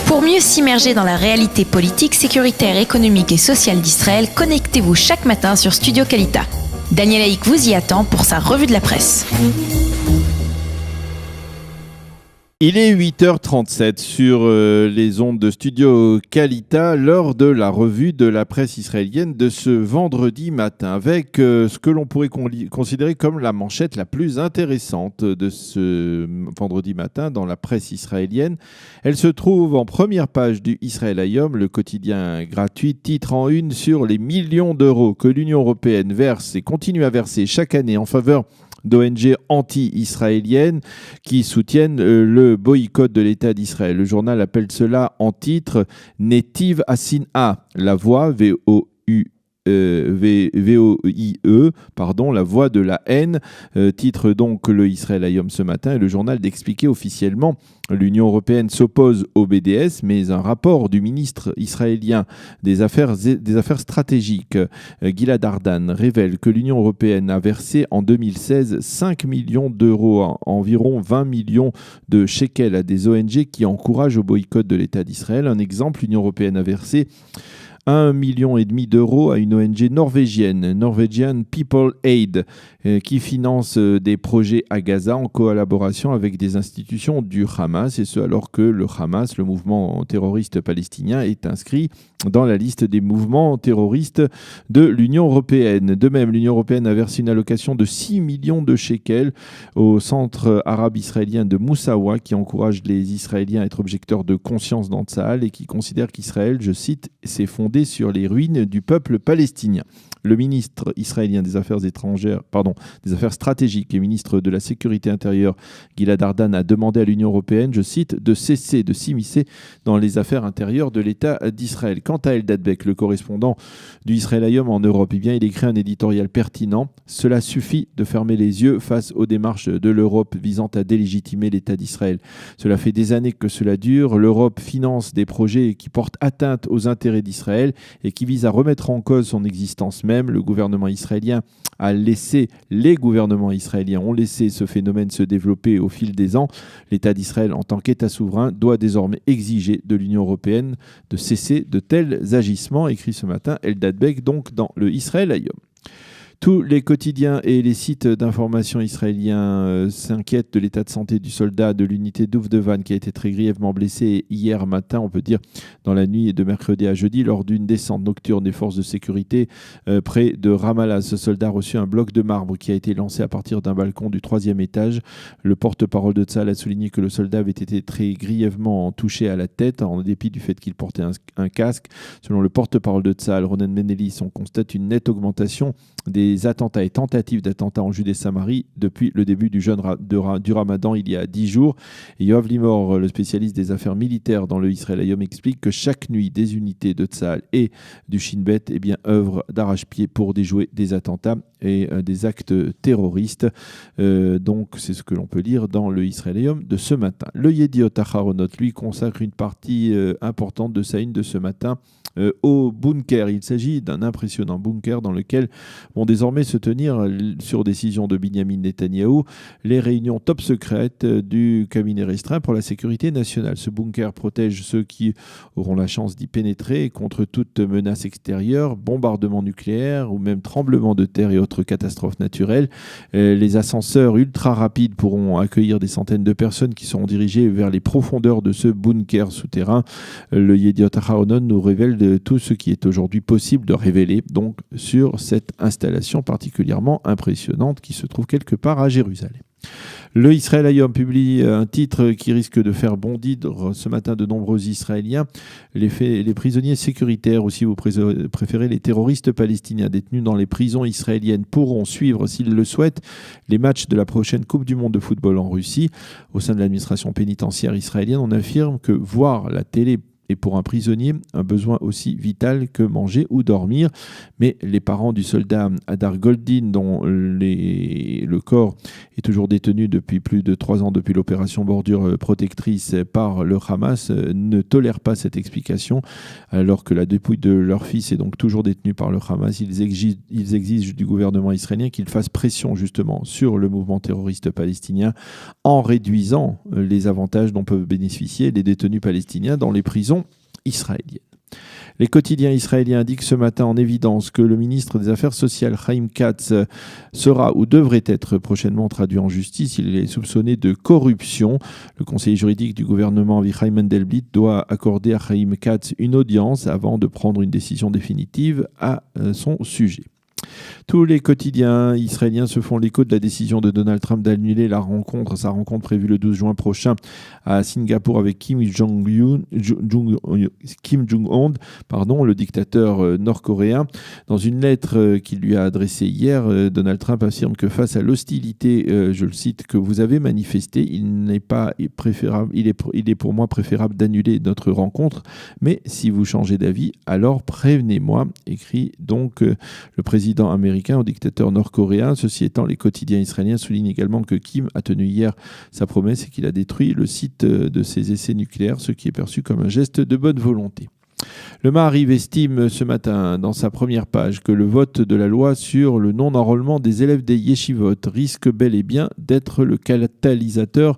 Pour mieux s'immerger dans la réalité politique, sécuritaire, économique et sociale d'Israël, connectez-vous chaque matin sur Studio Kalita. Daniel Haïk vous y attend pour sa revue de la presse. Il est 8h37 sur les ondes de Studio Kalita, l'heure de la revue de la presse israélienne de ce vendredi matin, avec ce que l'on pourrait considérer comme la manchette la plus intéressante de ce vendredi matin dans la presse israélienne. Elle se trouve en première page du Israël Hayom, le quotidien gratuit, titre en une sur les millions d'euros que l'Union européenne verse et continue à verser chaque année en faveur d'ONG anti-israéliennes qui soutiennent le boycott de l'État d'Israël. Le journal appelle cela en titre « Netiv Hasin'a », la voix, la voix de la haine, titre donc le Israël Hayom ce matin, et le journal d'expliquer officiellement l'Union européenne s'oppose au BDS, mais un rapport du ministre israélien des Affaires stratégiques, Gilad Ardan, révèle que l'Union européenne a versé en 2016 5 millions d'euros, environ 20 millions de shekels à des ONG qui encouragent au boycott de l'État d'Israël. Un exemple, l'Union européenne a versé 1,5 million d'euros à une ONG norvégienne, Norwegian People Aid, qui finance des projets à Gaza en collaboration avec des institutions du Hamas, et ce alors que le Hamas, le mouvement terroriste palestinien, est inscrit dans la liste des mouvements terroristes de l'Union européenne. De même, l'Union européenne a versé une allocation de 6 millions de shekels au centre arabe israélien de Moussawa, qui encourage les Israéliens à être objecteurs de conscience dans Tsahal et qui considère qu'Israël, je cite, s'est fondé sur les ruines du peuple palestinien. Le ministre israélien des Affaires stratégiques et ministre de la Sécurité intérieure, Gilad Ardan, a demandé à l'Union européenne, je cite, de cesser de s'immiscer dans les affaires intérieures de l'État d'Israël. Quant à Eldad Beck, le correspondant du Israël Hayom en Europe, il écrit un éditorial pertinent. Cela suffit de fermer les yeux face aux démarches de l'Europe visant à délégitimer l'État d'Israël. Cela fait des années que cela dure. L'Europe finance des projets qui portent atteinte aux intérêts d'Israël et qui visent à remettre en cause son existence même. Les gouvernements israéliens ont laissé ce phénomène se développer au fil des ans. L'État d'Israël, en tant qu'État souverain, doit désormais exiger de l'Union européenne de cesser de tels agissements, écrit ce matin Eldad Beck, donc dans le Israël Hayom. Tous les quotidiens et les sites d'information israéliens s'inquiètent de l'état de santé du soldat de l'unité d'Uvdevan qui a été très grièvement blessé hier matin, on peut dire dans la nuit de mercredi à jeudi, lors d'une descente nocturne des forces de sécurité près de Ramallah. Ce soldat a reçu un bloc de marbre qui a été lancé à partir d'un balcon du 3e étage. Le porte-parole de Tsahal a souligné que le soldat avait été très grièvement touché à la tête, en dépit du fait qu'il portait un casque. Selon le porte-parole de Tsahal, Ronen Menelis, on constate une nette augmentation des attentats et tentatives d'attentats en Judée-Samarie depuis le début du jeûne du Ramadan il y a 10 jours. Et Yoav Limor, le spécialiste des affaires militaires dans le Israël Hayom, explique que chaque nuit, des unités de Tsahal et du Shin Bet œuvrent d'arrache-pied pour déjouer des attentats et des actes terroristes. Donc c'est ce que l'on peut lire dans le Israël Hayom de ce matin. Le Yediot Aharonot, lui, consacre une partie importante de sa une de ce matin au bunker. Il s'agit d'un impressionnant bunker dans lequel vont désormais se tenir, sur décision de Binyamin Netanyahou, les réunions top secrètes du cabinet restreint pour la sécurité nationale. Ce bunker protège ceux qui auront la chance d'y pénétrer contre toute menace extérieure, bombardement nucléaire ou même tremblement de terre et autres catastrophes naturelles. Les ascenseurs ultra rapides pourront accueillir des centaines de personnes qui seront dirigées vers les profondeurs de ce bunker souterrain. Le Yediot Aharonot nous révèle de tout ce qui est aujourd'hui possible de révéler donc sur cette installation particulièrement impressionnante qui se trouve quelque part à Jérusalem. Le Israël Hayom publie un titre qui risque de faire bondir ce matin de nombreux Israéliens. Les prisonniers sécuritaires, ou si vous préférez les terroristes palestiniens détenus dans les prisons israéliennes, pourront suivre, s'ils le souhaitent, les matchs de la prochaine Coupe du Monde de football en Russie. Au sein de l'administration pénitentiaire israélienne, on affirme que voir la télé est pour un prisonnier un besoin aussi vital que manger ou dormir. Mais les parents du soldat Hadar Goldin, dont le corps est toujours détenu depuis plus de 3 ans depuis l'opération Bordure protectrice par le Hamas, ne tolèrent pas cette explication. Alors que la dépouille de leur fils est donc toujours détenue par le Hamas, ils exigent du gouvernement israélien qu'il fasse pression justement sur le mouvement terroriste palestinien en réduisant les avantages dont peuvent bénéficier les détenus palestiniens dans les prisons israéliennes. Les quotidiens israéliens indiquent ce matin en évidence que le ministre des Affaires sociales, Chaim Katz, sera ou devrait être prochainement traduit en justice. Il est soupçonné de corruption. Le conseiller juridique du gouvernement, Avichai Mendelblit, doit accorder à Chaim Katz une audience avant de prendre une décision définitive à son sujet. Tous les quotidiens israéliens se font l'écho de la décision de Donald Trump d'annuler sa rencontre prévue le 12 juin prochain à Singapour avec Kim Jong-un, le dictateur nord-coréen. Dans une lettre qu'il lui a adressée hier, Donald Trump affirme que face à l'hostilité, je le cite, que vous avez manifestée, il est pour moi préférable d'annuler notre rencontre, mais si vous changez d'avis, alors prévenez-moi, écrit donc le président américain au dictateur nord-coréen. Ceci étant, les quotidiens israéliens soulignent également que Kim a tenu hier sa promesse et qu'il a détruit le site de ses essais nucléaires, ce qui est perçu comme un geste de bonne volonté. Le Maariv estime ce matin dans sa première page que le vote de la loi sur le non-enrôlement des élèves des yeshivot risque bel et bien d'être le catalyseur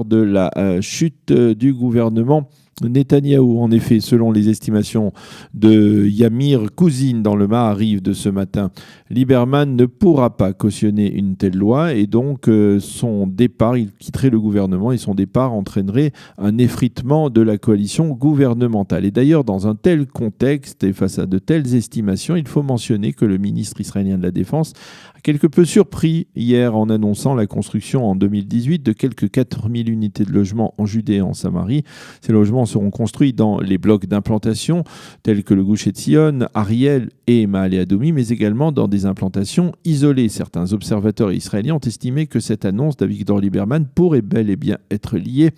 de la chute du gouvernement Netanyahou. En effet, selon les estimations de Yamir Cousine dans le Maariv de ce matin, Lieberman ne pourra pas cautionner une telle loi et donc son départ, il quitterait le gouvernement et son départ entraînerait un effritement de la coalition gouvernementale. Et d'ailleurs, dans un tel contexte et face à de telles estimations, il faut mentionner que le ministre israélien de la Défense a quelque peu surpris hier en annonçant la construction en 2018 de quelques 4000 unités de logement en Judée et en Samarie. Ces logements seront construits dans les blocs d'implantation tels que le Gush Etzion, Ariel et Maale Adoumi, mais également dans des implantations isolées. Certains observateurs israéliens ont estimé que cette annonce d'Avigdor Lieberman pourrait bel et bien être liée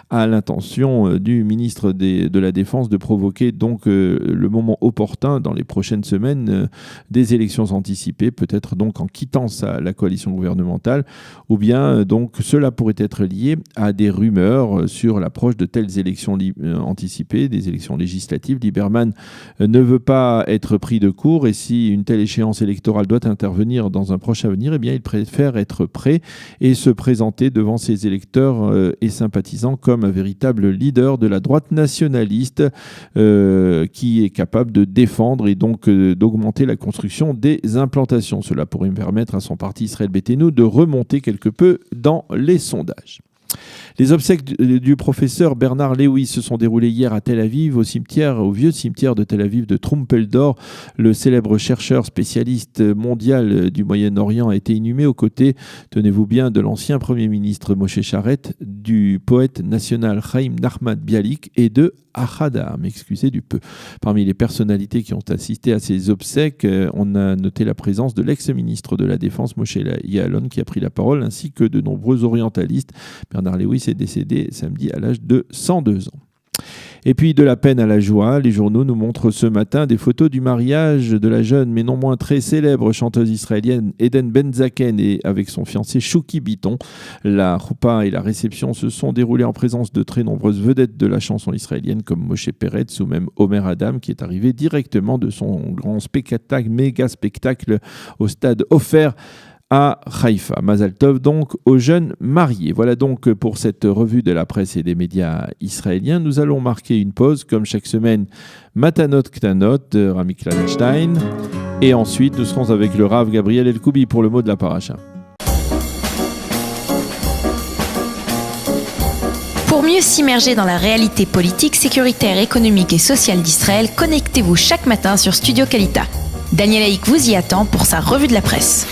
à l'intention du ministre de la Défense de provoquer donc le moment opportun dans les prochaines semaines des élections anticipées, peut-être donc en quittant la coalition gouvernementale, ou bien donc cela pourrait être lié à des rumeurs sur l'approche de telles élections anticipées, des élections législatives. Lieberman ne veut pas être pris de court et si une telle échéance électorale doit intervenir dans un proche avenir, eh bien il préfère être prêt et se présenter devant ses électeurs et sympathisants comme un véritable leader de la droite nationaliste qui est capable de défendre et donc d'augmenter la construction des implantations. Cela pourrait permettre à son parti Israël Beiteinu de remonter quelque peu dans les sondages. Les obsèques du professeur Bernard Lewis se sont déroulées hier à Tel Aviv, au vieux cimetière de Tel Aviv de Trumpeldor. Le célèbre chercheur spécialiste mondial du Moyen-Orient a été inhumé aux côtés, tenez-vous bien, de l'ancien Premier ministre Moshe Charet, du poète national Chaim Nachman Bialik et de Ahad Ha'am, excusez du peu. Parmi les personnalités qui ont assisté à ces obsèques, on a noté la présence de l'ex-ministre de la Défense Moshe Ya'alon qui a pris la parole, ainsi que de nombreux orientalistes. Bernard Lewis est décédé samedi à l'âge de 102 ans. Et puis de la peine à la joie, les journaux nous montrent ce matin des photos du mariage de la jeune mais non moins très célèbre chanteuse israélienne Eden Benzaken et avec son fiancé Shuki Biton. La choupa et la réception se sont déroulées en présence de très nombreuses vedettes de la chanson israélienne comme Moshe Peretz ou même Omer Adam qui est arrivé directement de son grand spectacle, méga spectacle au stade Ofer à Haïfa. Mazal Tov donc aux jeunes mariés. Voilà donc pour cette revue de la presse et des médias israéliens. Nous allons marquer une pause comme chaque semaine. Matanot Ktanot de Rami Kladenstein. Et ensuite nous serons avec le Rav Gabriel Elkoubi pour le mot de la paracha. Pour mieux s'immerger dans la réalité politique, sécuritaire, économique et sociale d'Israël, connectez-vous chaque matin sur Studio Kalita. Daniel Haïk vous y attend pour sa revue de la presse.